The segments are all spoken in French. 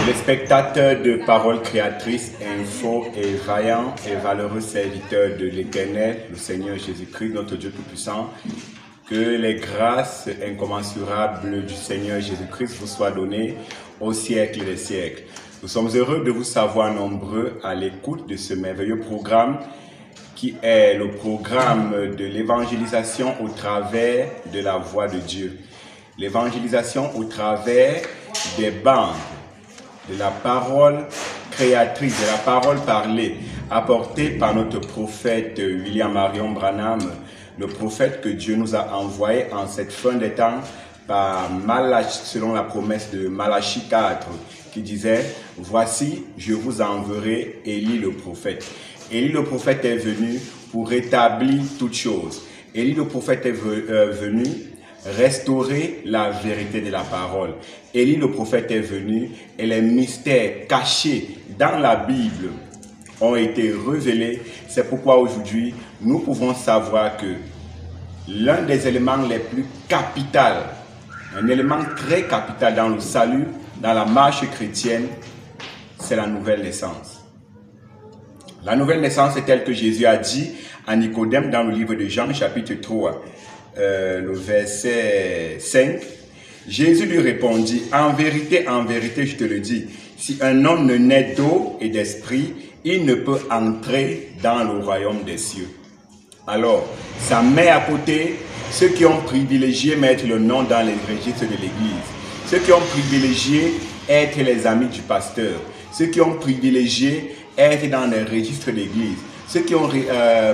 Téléspectateurs de Paroles Créatrices, Info et vaillants et valeureux serviteurs de l'Éternel, le Seigneur Jésus-Christ, notre Dieu Tout-Puissant, que les grâces incommensurables du Seigneur Jésus-Christ vous soient données au siècle des siècles. Nous sommes heureux de vous savoir nombreux à l'écoute de ce merveilleux programme qui est le programme de l'évangélisation au travers de la voix de Dieu. L'évangélisation au travers des bandes, de la parole créatrice, de la parole parlée, apportée par notre prophète William Marion Branham, le prophète que Dieu nous a envoyé en cette fin des temps par Malachie, selon la promesse de Malachie 4, qui disait « Voici, je vous enverrai Élie le prophète ». Élie le prophète est venu pour rétablir toutes choses. Élie le prophète est venu restaurer la vérité de la parole. Élie le prophète est venu et les mystères cachés dans la Bible ont été révélés. C'est pourquoi aujourd'hui, nous pouvons savoir que l'un des éléments les plus capitaux, un élément très capital dans le salut, dans la marche chrétienne, c'est la nouvelle naissance. La nouvelle naissance est telle que Jésus a dit à Nicodème dans le livre de Jean, chapitre 3, le verset 5. Jésus lui répondit, en vérité, je te le dis, si un homme ne naît d'eau et d'esprit, il ne peut entrer dans le royaume des cieux. Alors, ça met à côté ceux qui ont privilégié mettre le nom dans les registres de l'Église, ceux qui ont privilégié être les amis du pasteur, ceux qui ont privilégié être dans les registres de l'Église, ceux qui ont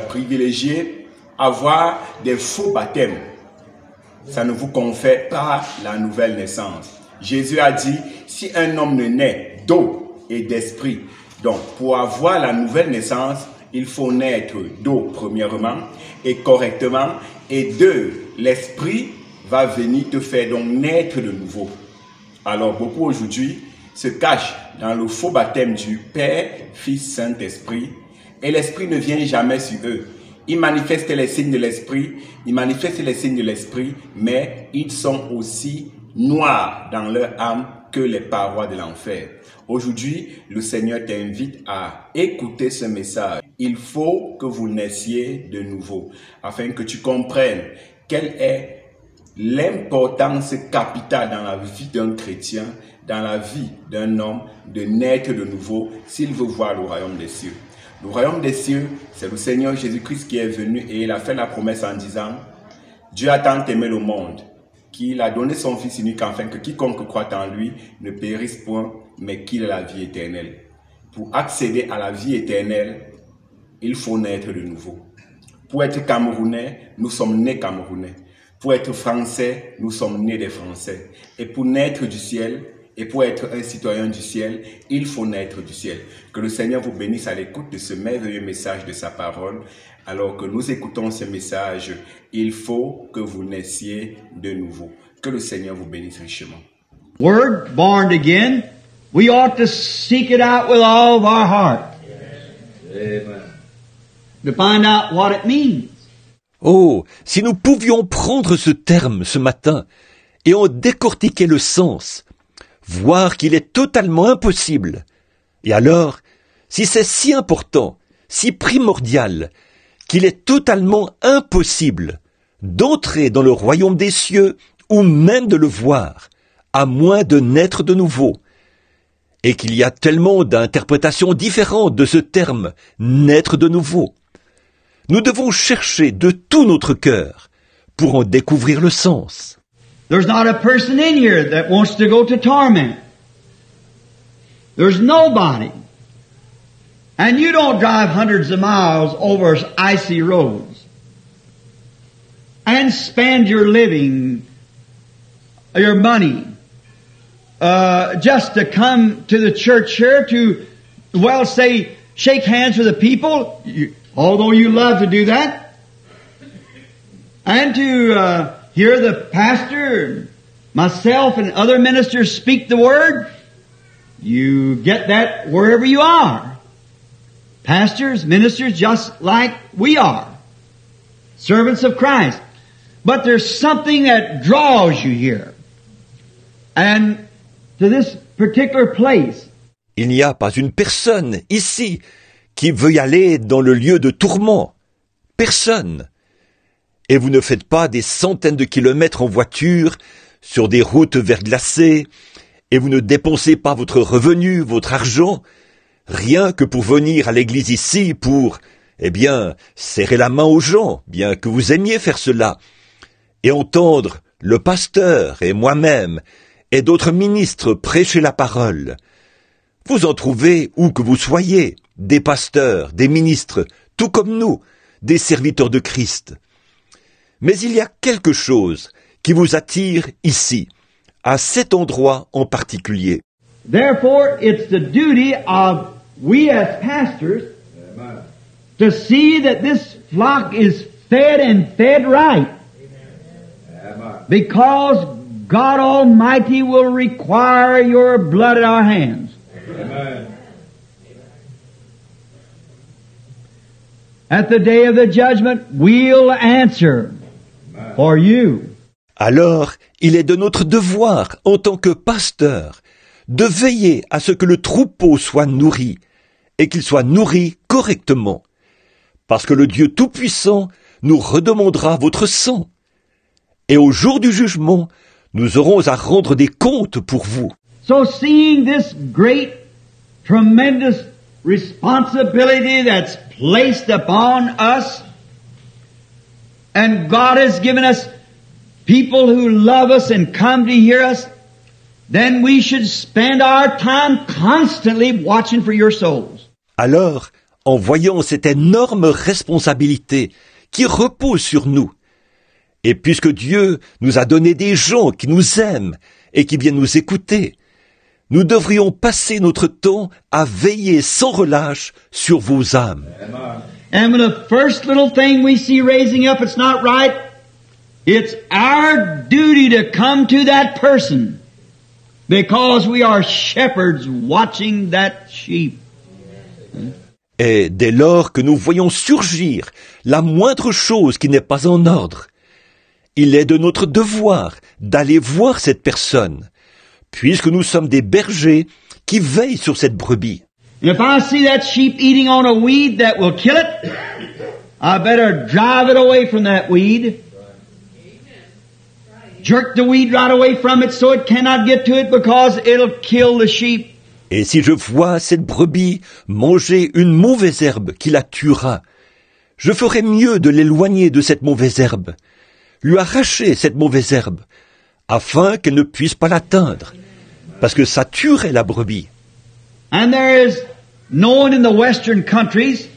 privilégié avoir des faux baptêmes. Ça ne vous confère pas la nouvelle naissance. Jésus a dit, si un homme ne naît d'eau et d'esprit, donc pour avoir la nouvelle naissance, il faut naître d'eau premièrement et correctement, et deux, l'esprit va venir te faire donc naître de nouveau. Alors beaucoup aujourd'hui se cachent dans le faux baptême du Père, Fils, Saint-Esprit, et l'Esprit ne vient jamais sur eux. Ils manifestent les signes de l'Esprit, mais ils sont aussi noirs dans leur âme que les parois de l'enfer. Aujourd'hui, le Seigneur t'invite à écouter ce message. Il faut que vous naissiez de nouveau, afin que tu comprennes quelle est l'importance capitale dans la vie d'un chrétien, dans la vie d'un homme, de naître de nouveau s'il veut voir le royaume des cieux. Le royaume des cieux, c'est le Seigneur Jésus-Christ qui est venu et il a fait la promesse en disant « Dieu a tant aimé le monde qu'il a donné son Fils unique afin que quiconque croit en lui ne périsse point, mais qu'il ait la vie éternelle. » Pour accéder à la vie éternelle, il faut naître de nouveau. Pour être Camerounais, nous sommes nés Camerounais. Pour être Français, nous sommes nés des Français. Et pour naître du ciel, et pour être un citoyen du ciel, il faut naître du ciel. Que le Seigneur vous bénisse à l'écoute de ce merveilleux message de sa parole. Alors que nous écoutons ce message, il faut que vous naissiez de nouveau. Que le Seigneur vous bénisse richement. Word, born again, we ought to seek it out with all of our heart. Amen. To find out what it means. Oh, si nous pouvions prendre ce terme ce matin et en décortiquer le sens, voir qu'il est totalement impossible. Et alors, si c'est si important, si primordial, qu'il est totalement impossible d'entrer dans le royaume des cieux ou même de le voir, à moins de naître de nouveau, et qu'il y a tellement d'interprétations différentes de ce terme « naître de nouveau », nous devons chercher de tout notre cœur pour en découvrir le sens. There's not a person in here that wants to go to torment. There's nobody. And you don't drive hundreds of miles over icy roads and spend your living, your money, just to come to the church here to, well, say, shake hands with the people, although you love to do that, and to hear the pastor, myself, and other ministers speak the word. You get that wherever you are. Pastors, ministers, just like we are. Servants of Christ. But there's something that draws you here. And to this particular place. Il n'y a pas une personne ici qui veuille aller dans le lieu de tourment. Personne. Et vous ne faites pas des centaines de kilomètres en voiture, sur des routes verglacées, et vous ne dépensez pas votre revenu, votre argent, rien que pour venir à l'église ici pour, serrer la main aux gens, bien que vous aimiez faire cela, et entendre le pasteur et moi-même et d'autres ministres prêcher la parole. Vous en trouvez où que vous soyez, des pasteurs, des ministres, tout comme nous, des serviteurs de Christ. Mais il y a quelque chose qui vous attire ici, à cet endroit en particulier. Therefore, it's the duty of we as pastors to see that this flock is fed and fed right. Because God Almighty will require your blood at our hands. At the day of the judgment, we'll answer for you. Alors, il est de notre devoir, en tant que pasteur, de veiller à ce que le troupeau soit nourri, et qu'il soit nourri correctement. Parce que le Dieu Tout-Puissant nous redemandera votre sang. Et au jour du jugement, nous aurons à rendre des comptes pour vous. So seeing this great, tremendous responsibility that's placed upon us, and God has given us people who love us and come to hear us, then we should spend our time constantly watching for your souls. Alors, en voyant cette énorme responsabilité qui repose sur nous, et puisque Dieu nous a donné des gens qui nous aiment et qui viennent nous écouter, nous devrions passer notre temps à veiller sans relâche sur vos âmes. And when the first little thing we see raising up, it's not right, it's our duty to come to that person because we are shepherds watching that sheep. Et dès lors que nous voyons surgir la moindre chose qui n'est pas en ordre, il est de notre devoir d'aller voir cette personne, puisque nous sommes des bergers qui veillent sur cette brebis. And if I see that sheep eating on a weed that will kill it, I better drive it away from that weed. Jerk the weed right away from it so it cannot get to it because it'll kill the sheep. Et si je vois cette brebis manger une mauvaise herbe qui la tuera, je ferai mieux de l'éloigner de cette mauvaise herbe, lui arracher cette mauvaise herbe, afin qu'elle ne puisse pas l'atteindre, parce que ça tuerait la brebis. And there is known in the western countries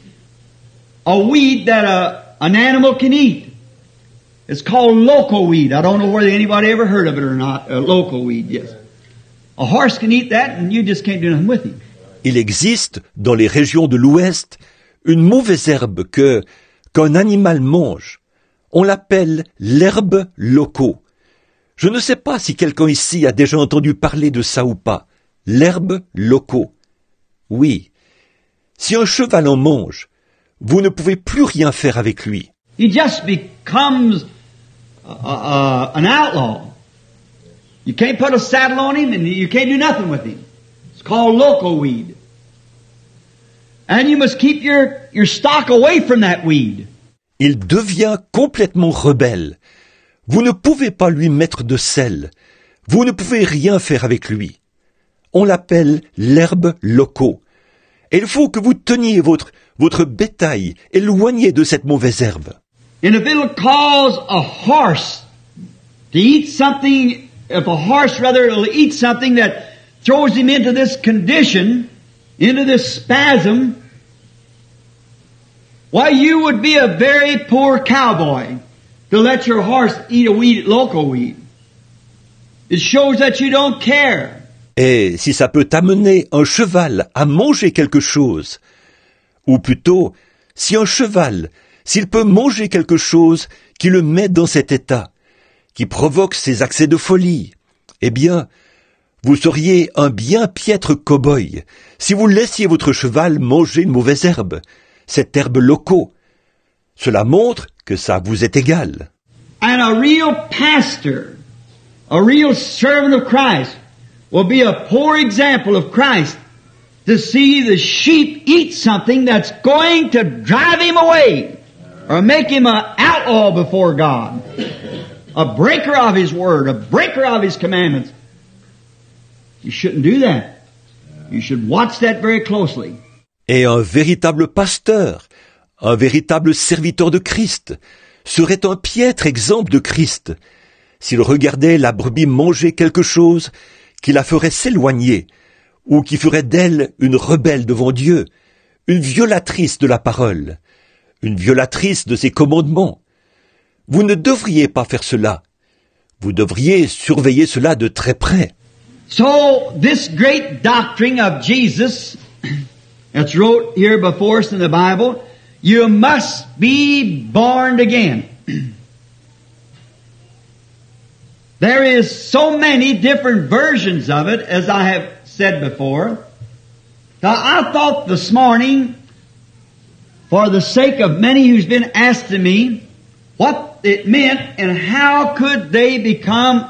a weed that an animal can eat. It's called loco weed. I don't know whether anybody ever heard of it or not. Loco weed, yes. A horse can eat that and you just can't do nothing with him. Il existe, dans les régions de l'Ouest, une mauvaise herbe qu'un animal mange. On l'appelle l'herbe loco. Je ne sais pas si quelqu'un ici a déjà entendu parler de ça ou pas. L'herbe loco. Oui. Si un cheval en mange, vous ne pouvez plus rien faire avec lui. He just becomes an outlaw. You can't put a saddle on him and you can't do nothing with him. It's called loco weed. And you must keep your stock away from that weed. Il devient complètement rebelle. Vous ne pouvez pas lui mettre de sel. Vous ne pouvez rien faire avec lui. On l'appelle l'herbe loco. Et il faut que vous teniez votre bétail éloigné de cette mauvaise herbe. And if it'll cause a horse to eat something, it'll eat something that throws him into this condition, into this spasm, why, you would be a very poor cowboy to let your horse eat loco weed. It shows that you don't care. Et si ça peut amener un cheval à manger quelque chose, ou plutôt, si un cheval, s'il peut manger quelque chose qui le met dans cet état, qui provoque ces accès de folie, eh bien, vous seriez un bien piètre cow-boy si vous laissiez votre cheval manger une mauvaise herbe, cette herbe loco. Cela montre que ça vous est égal. And a real pastor, a real servant of Christ, will be a poor example of Christ to see the sheep eat something that's going to drive him away or make him an outlaw before God, a breaker of His Word, a breaker of His commandments. You shouldn't do that. You should watch that very closely. Et un véritable pasteur, un véritable serviteur de Christ, serait un piètre exemple de Christ s'il regardait la brebis manger quelque chose qui la ferait s'éloigner ou qui ferait d'elle une rebelle devant Dieu, une violatrice de la parole, une violatrice de ses commandements. Vous ne devriez pas faire cela. Vous devriez surveiller cela de très près. So, this great doctrine of Jesus, it's wrote here before us in the Bible, you must be born again. There is so many different versions of it, as I have said before. Now, I thought this morning, for the sake of many who's been asking me what it meant and how could they become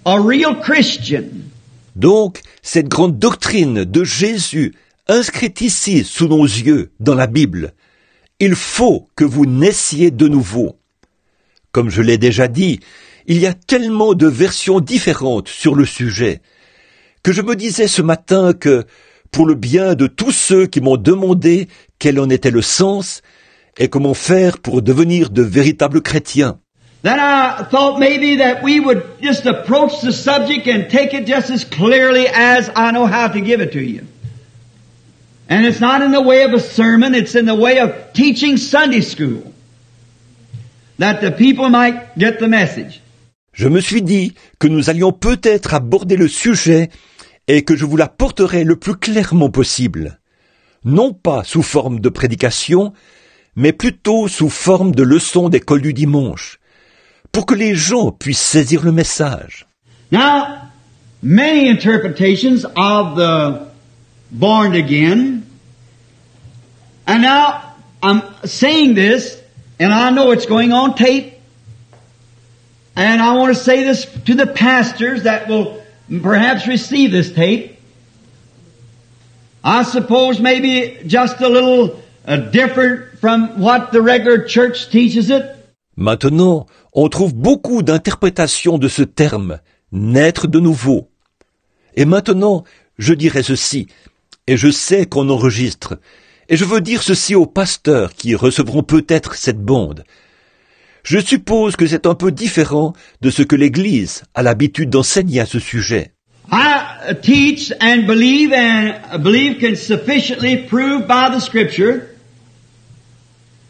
a real Christian. Donc, cette grande doctrine de Jésus, inscrite ici sous nos yeux dans la Bible, il faut que vous naissiez de nouveau. Comme je l'ai déjà dit, il y a tellement de versions différentes sur le sujet, que je me disais ce matin que, pour le bien de tous ceux qui m'ont demandé quel en était le sens et comment faire pour devenir de véritables chrétiens, Then I thought maybe that we would just approach the subject and take it just as clearly as I know how to give it to you. And it's not in the way of a sermon, it's in the way of teaching Sunday school, that the people might get the message. Je me suis dit que nous allions peut-être aborder le sujet et que je vous l'apporterai le plus clairement possible. Non pas sous forme de prédication, mais plutôt sous forme de leçon d'école du dimanche, pour que les gens puissent saisir le message. Now, many interpretations of the born again, and now I'm saying this, and I know it's going on tape, and I want to say this to the pastors that will perhaps receive this tape. I suppose maybe just a little different from what the regular church teaches it. Maintenant, on trouve beaucoup d'interprétations de ce terme, naître de nouveau. Et maintenant, je dirai ceci, et je sais qu'on enregistre, et je veux dire ceci aux pasteurs qui recevront peut-être cette bande. Je suppose que c'est un peu différent de ce que l'Église a l'habitude d'enseigner à ce sujet. I teach and believe can sufficiently prove by the Scripture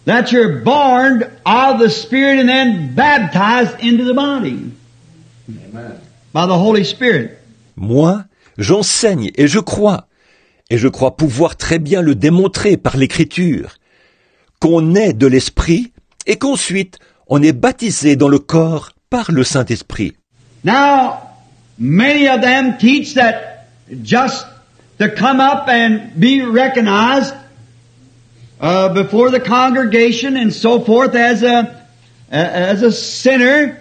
that you're born of the Spirit and then baptized into the body. Amen. By the Holy Spirit. Moi, j'enseigne et je crois pouvoir très bien le démontrer par l'Écriture, qu'on est de l'Esprit et qu'ensuite on est baptisé dans le corps par le Saint-Esprit. Now, many of them teach that just to come up and be recognized before the congregation and so forth as a sinner,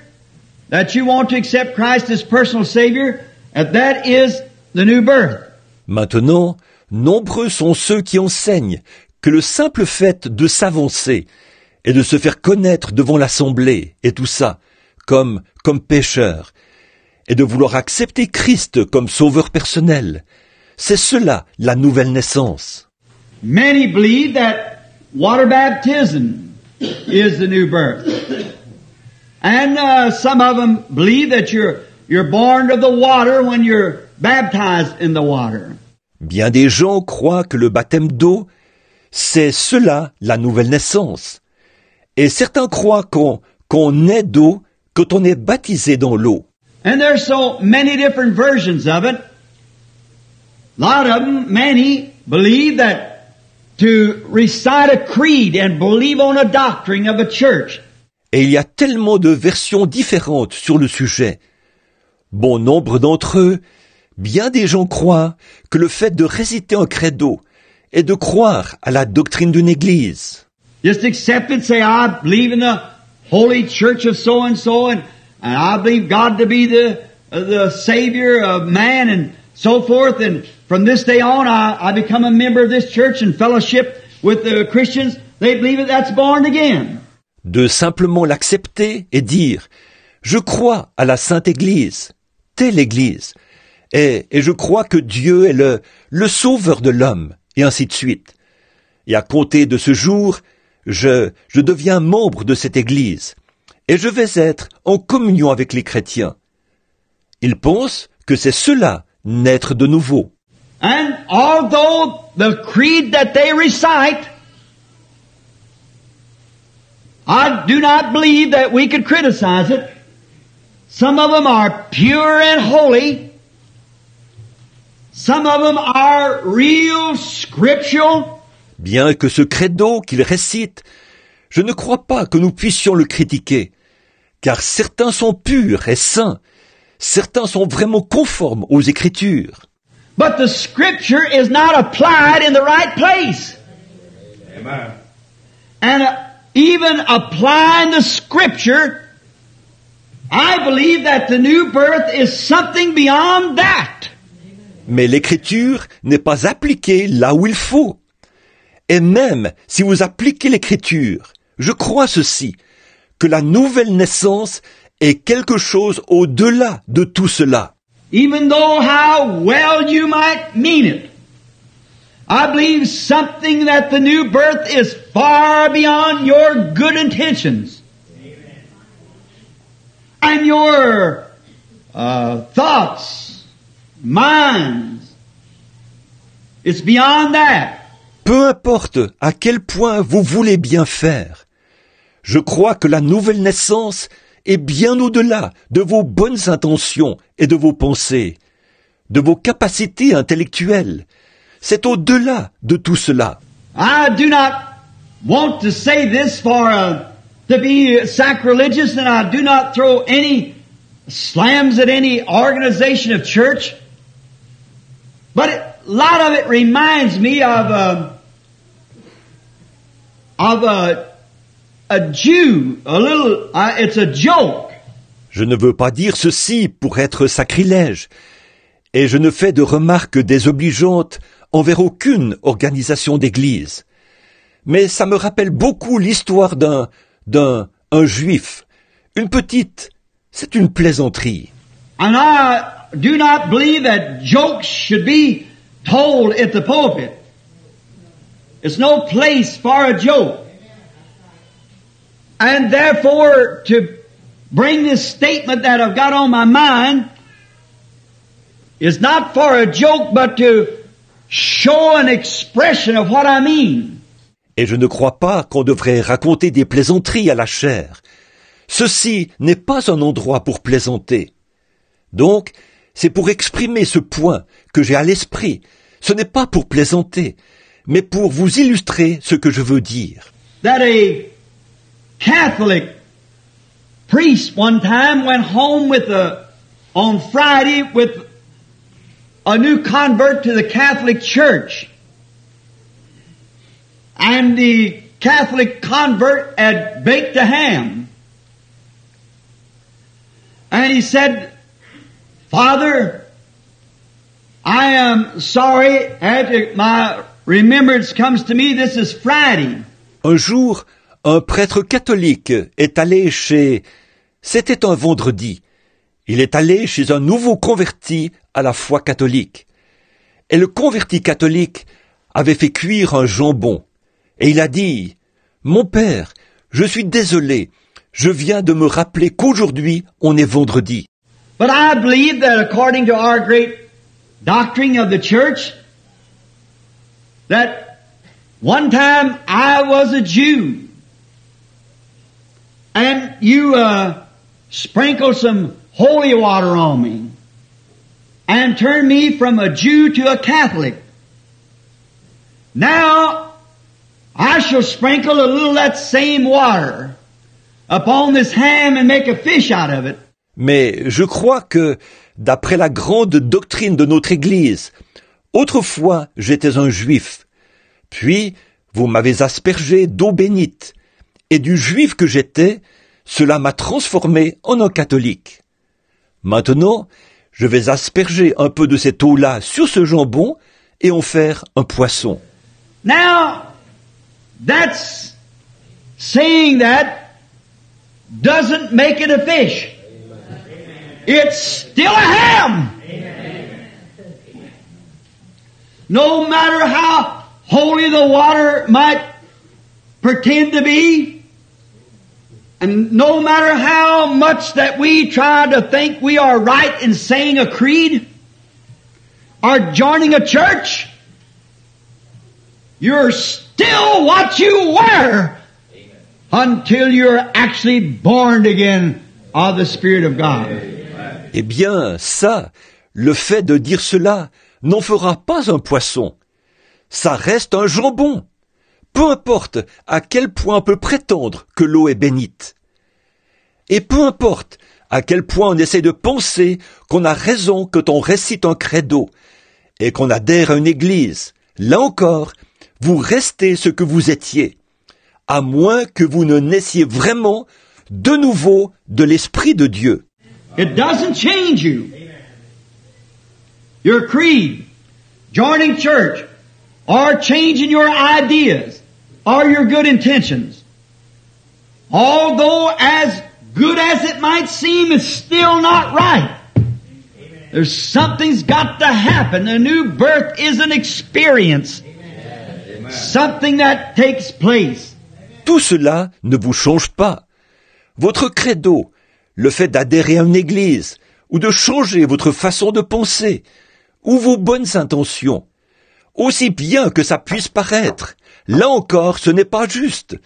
that you want to accept Christ as personal Savior, that is the new birth. Maintenant, nombreux sont ceux qui enseignent que le simple fait de s'avancer et de se faire connaître devant l'assemblée et tout ça, comme pécheur, et de vouloir accepter Christ comme sauveur personnel, c'est cela la nouvelle naissance. Many believe that water baptism is the new birth. And some of them believe that you're born of the water when you're baptized in the water. Bien des gens croient que le baptême d'eau, c'est cela la nouvelle naissance. Et certains croient qu'on naît d'eau quand on est baptisé dans l'eau. And there's so many different versions of it. A lot of them, many, believe that to recite a creed and believe on a doctrine of a church. Et il y a tellement de versions différentes sur le sujet. Bon nombre d'entre eux, bien des gens croient que le fait de réciter un credo et de croire à la doctrine d'une église. Just accept it, say, I believe in the holy church of so and I believe God to be the Savior of man and so forth. And from this day on, I become a member of this church and fellowship with the Christians. They believe that that's born again. De simplement l'accepter et dire « Je crois à la Sainte Église, telle Église, et je crois que Dieu est le sauveur de l'homme, et ainsi de suite. Et à compter de ce jour, je deviens membre de cette Église, et je vais être en communion avec les chrétiens. » Ils pensent que c'est cela, naître de nouveau. And although the creed that they recite, I do not believe that we could criticize it. Some of them are pure and holy. Some of them are real scriptural. Bien que ce credo qu'ils récitent, je ne crois pas que nous puissions le critiquer, car certains sont purs et saints, certains sont vraiment conformes aux Écritures. But the scripture is not applied in the right place. Amen. And even applying the scripture, I believe that the new birth is something beyond that. Mais l'Écriture n'est pas appliquée là où il faut. Et même si vous appliquez l'Écriture, je crois ceci, que la nouvelle naissance est quelque chose au-delà de tout cela. Even though how well you might mean it, I believe something that the new birth is far beyond your good intentions. Amen. And your thoughts, minds. It's beyond that. Peu importe à quel point vous voulez bien faire, je crois que la nouvelle naissance est bien au-delà de vos bonnes intentions et de vos pensées, de vos capacités intellectuelles. C'est au-delà de tout cela. I do not want to say this for to be sacrilegious, and I do not throw any slams at any organization of church. But a lot of it reminds me of a Jew, a little, it's a joke. Je ne veux pas dire ceci pour être sacrilège, et je ne fais de remarques désobligeantes envers aucune organisation d'église. Mais ça me rappelle beaucoup l'histoire d'un juif. Une petite, c'est une plaisanterie. And I do not believe that jokes should be told at the pulpit. It's no place for a joke. And therefore, to bring this statement that I've got on my mind is not for a joke, but to show an expression of what I mean. Et je ne crois pas qu'on devrait raconter des plaisanteries à la chair. Ceci n'est pas un endroit pour plaisanter. Donc, c'est pour exprimer ce point que j'ai à l'esprit. Ce n'est pas pour plaisanter, mais pour vous illustrer ce que je veux dire. That a Catholic priest one time went home on Friday with a new convert to the Catholic Church. And the Catholic convert had baked a ham. And he said, "Father, I am sorry, after my remembrance comes to me, this is Friday." Un jour, un prêtre catholique est allé c'était un vendredi. Il est allé chez un nouveau converti à la foi catholique. Et le converti catholique avait fait cuire un jambon. Et il a dit, « Mon père, je suis désolé, je viens de me rappeler qu'aujourd'hui on est vendredi. » But I believe that according to our great doctrine of the church, that one time I was a Jew, and you sprinkled some holy water on me, and turned me from a Jew to a Catholic. Now, I shall sprinkle a little of that same water upon this ham and make a fish out of it. Mais je crois que, d'après la grande doctrine de notre Église, autrefois j'étais un juif, puis vous m'avez aspergé d'eau bénite, et du juif que j'étais, cela m'a transformé en un catholique. Maintenant, je vais asperger un peu de cette eau-là sur ce jambon et en faire un poisson. Now, that's saying that doesn't make it a fish. It's still a ham. No matter how holy the water might pretend to be, and no matter how much that we try to think we are right in saying a creed or joining a church, you're still what you were until you're actually born again of the Spirit of God. Eh bien, ça, le fait de dire cela n'en fera pas un poisson. Ça reste un jambon. Peu importe à quel point on peut prétendre que l'eau est bénite. Et peu importe à quel point on essaie de penser qu'on a raison quand on récite un credo et qu'on adhère à une église. Là encore, vous restez ce que vous étiez, à moins que vous ne naissiez vraiment de nouveau de l'Esprit de Dieu. It doesn't change you. Your creed, joining church, or changing your ideas, or your good intentions. Although as good as it might seem, it's still not right. There's something's got to happen. A new birth is an experience. Something that takes place. Tout cela ne vous change pas. Votre credo, le fait d'adhérer à une église, ou de changer votre façon de penser, ou vos bonnes intentions, aussi bien que ça puisse paraître, là encore ce n'est pas juste.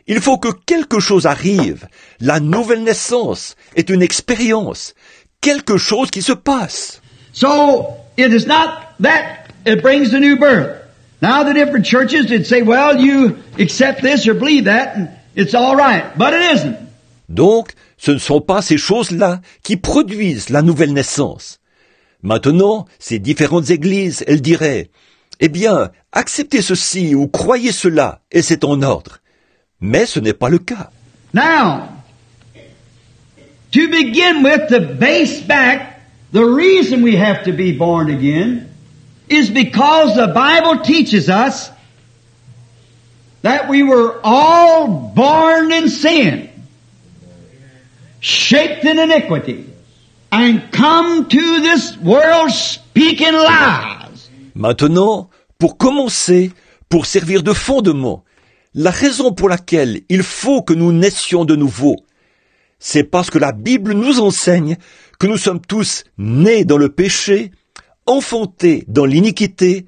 Il faut que quelque chose arrive. La nouvelle naissance est une expérience, quelque chose qui se passe. So, it is not that it brings the new birth. Now the different churches would say, well, you accept this or believe that, and it's all right. But it isn't. Donc, ce ne sont pas ces choses-là qui produisent la nouvelle naissance. Maintenant, ces différentes églises, elles diraient, eh bien, acceptez ceci ou croyez cela, et c'est en ordre. Mais ce n'est pas le cas. Now, to begin with, to base back, the reason we have to be born again is because the Bible teaches us that we were all born in sin, shaped in iniquity, and come to this world speaking lies. Maintenant, pour commencer, pour servir de fondement, la raison pour laquelle il faut que nous naissions de nouveau, c'est parce que la Bible nous enseigne que nous sommes tous nés dans le péché, enfantés dans l'iniquité,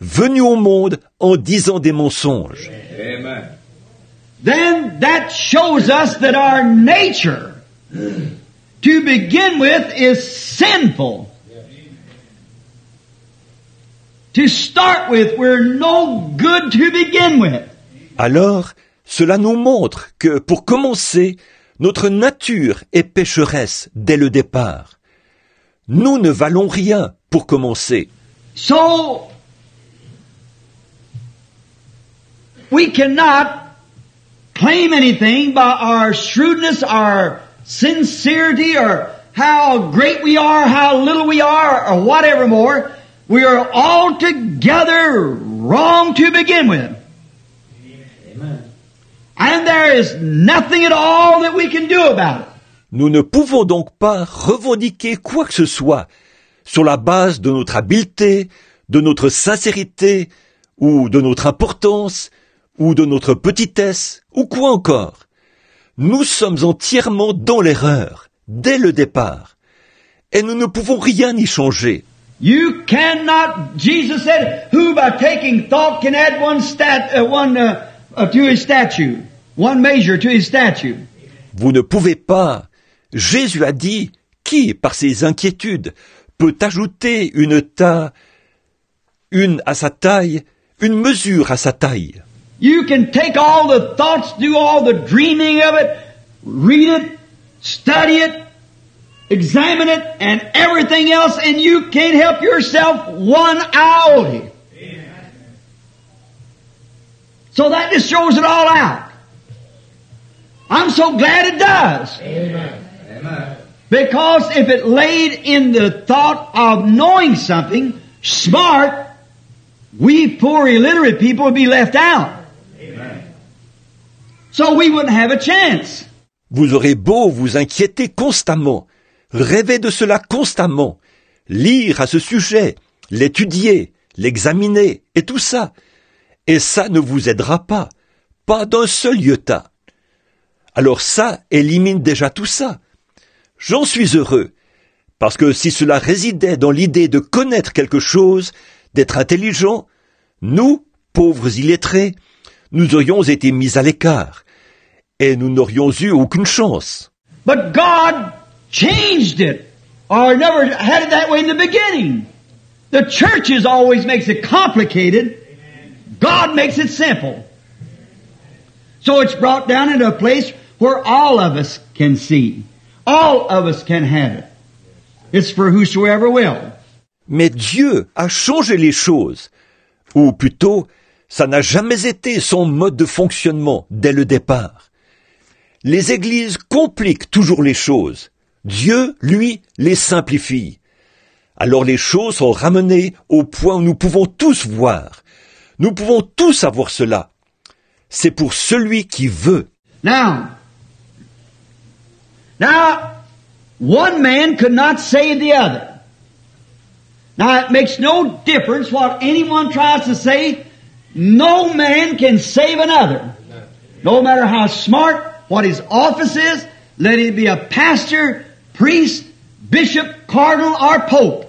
venus au monde en disant des mensonges. Amen. Then that shows us that our nature, to begin with, is sinful. To start with, we're no good to begin with. Alors, cela nous montre que, pour commencer, notre nature est pécheresse dès le départ. Nous ne valons rien pour commencer. So, we cannot claim anything by our shrewdness, our sincerity, or how great we are, how little we are, or whatever more. We are altogether wrong to begin with. And there is nothing at all that we can do about it. Nous ne pouvons donc pas revendiquer quoi que ce soit sur la base de notre habileté, de notre sincérité, ou de notre importance, ou de notre petitesse, ou quoi encore. Nous sommes entièrement dans l'erreur, dès le départ. Et nous ne pouvons rien y changer. You cannot, Jesus said, who by taking thought can add to his statue, one measure to his statue. Vous ne pouvez pas. Jésus a dit, qui, par ses inquiétudes, peut ajouter une à sa taille, une mesure à sa taille. You can take all the thoughts, do all the dreaming of it, read it, study it, examine it, and everything else, and you can't help yourself one iota. So that just throws it all out. I'm so glad it does. Amen. Because if it laid in the thought of knowing something smart, we poor illiterate people would be left out. Amen. So we wouldn't have a chance. Vous aurez beau vous inquiéter constamment, rêver de cela constamment, lire à ce sujet, l'étudier, l'examiner et tout ça. Et ça ne vous aidera pas d'un seul iota. Alors ça élimine déjà tout ça. J'en suis heureux, parce que si cela résidait dans l'idée de connaître quelque chose, d'être intelligent, nous, pauvres illettrés, nous aurions été mis à l'écart, et nous n'aurions eu aucune chance. But God changed it, or never had it that way in the beginning. The churches always makes it complicated. God makes it simple. So it's brought down into a place where all of us can see. All of us can have it. It's for whosoever will. Mais Dieu a changé les choses. Ou plutôt, ça n'a jamais été son mode de fonctionnement dès le départ. Les églises compliquent toujours les choses. Dieu, lui, les simplifie. Alors les choses sont ramenées au point où nous pouvons tous voir. Nous pouvons tous avoir cela. C'est pour celui qui veut. Now, one man could not save the other. Now, it makes no difference what anyone tries to say. No man can save another. No matter how smart, what his office is, let it be a pastor, priest, bishop, cardinal, or pope.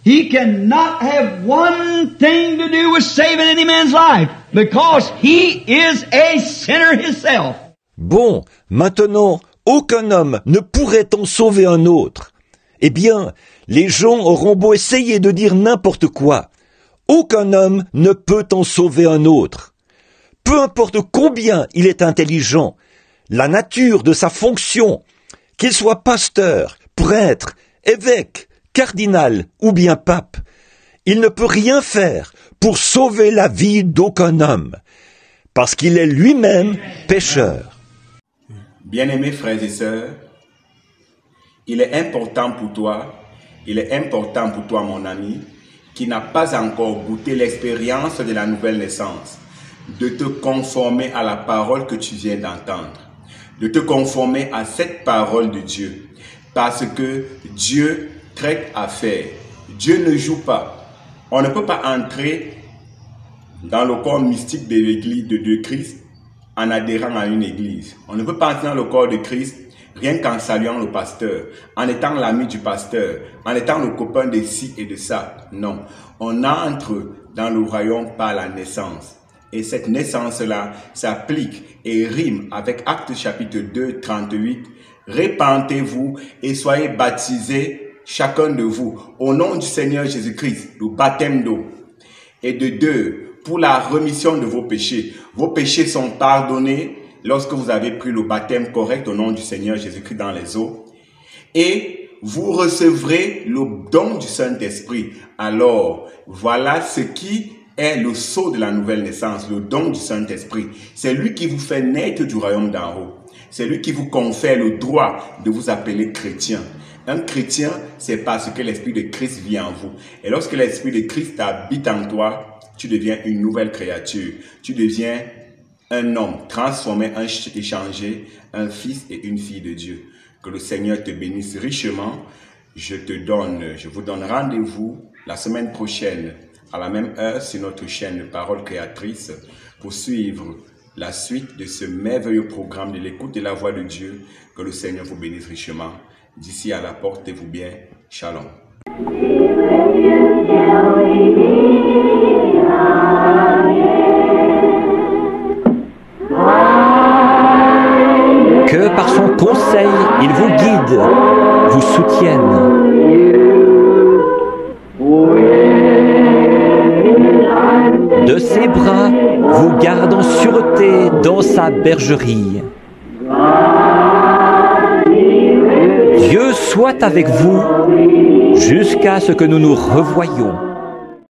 He cannot have one thing to do with saving any man's life, because he is a sinner himself. Bon, maintenant, aucun homme ne pourrait en sauver un autre. Eh bien, les gens auront beau essayer de dire n'importe quoi. Aucun homme ne peut en sauver un autre. Peu importe combien il est intelligent, la nature de sa fonction, qu'il soit pasteur, prêtre, évêque, cardinal ou bien pape, il ne peut rien faire pour sauver la vie d'aucun homme, parce qu'il est lui-même pécheur. Bien-aimés frères et sœurs, il est important pour toi, mon ami, qui n'a pas encore goûté l'expérience de la nouvelle naissance, de te conformer à la parole que tu viens d'entendre, de te conformer à cette parole de Dieu, parce que Dieu traite affaire. Dieu ne joue pas. On ne peut pas entrer dans le corps mystique de l'église de Christ en adhérant à une église. On ne peut pas entrer dans le corps de Christ rien qu'en saluant le pasteur, en étant l'ami du pasteur, en étant le copain de ci et de ça. Non, on entre dans le royaume par la naissance. Et cette naissance-là s'applique et rime avec Actes chapitre 2, 38. Répentez-vous et soyez baptisés, chacun de vous, au nom du Seigneur Jésus-Christ, le baptême d'eau. Et de deux, pour la remission de vos péchés. Vos péchés sont pardonnés lorsque vous avez pris le baptême correct au nom du Seigneur Jésus-Christ dans les eaux. Et vous recevrez le don du Saint-Esprit. Alors, voilà ce qui est le sceau de la nouvelle naissance, le don du Saint-Esprit. C'est lui qui vous fait naître du royaume d'en haut. C'est lui qui vous confère le droit de vous appeler chrétien. Un chrétien, c'est parce que l'Esprit de Christ vit en vous. Et lorsque l'Esprit de Christ habite en toi, tu deviens une nouvelle créature. Tu deviens un homme transformé, échangé, un fils et une fille de Dieu. Que le Seigneur te bénisse richement. Je vous donne rendez-vous la semaine prochaine à la même heure sur notre chaîne Parole Créatrice pour suivre la suite de ce merveilleux programme de l'écoute de la voix de Dieu. Que le Seigneur vous bénisse richement. D'ici à la portez-vous bien. Shalom. Que par son conseil, il vous guide, vous soutienne. De ses bras, vous garde en sûreté dans sa bergerie. Dieu soit avec vous jusqu'à ce que nous nous revoyions.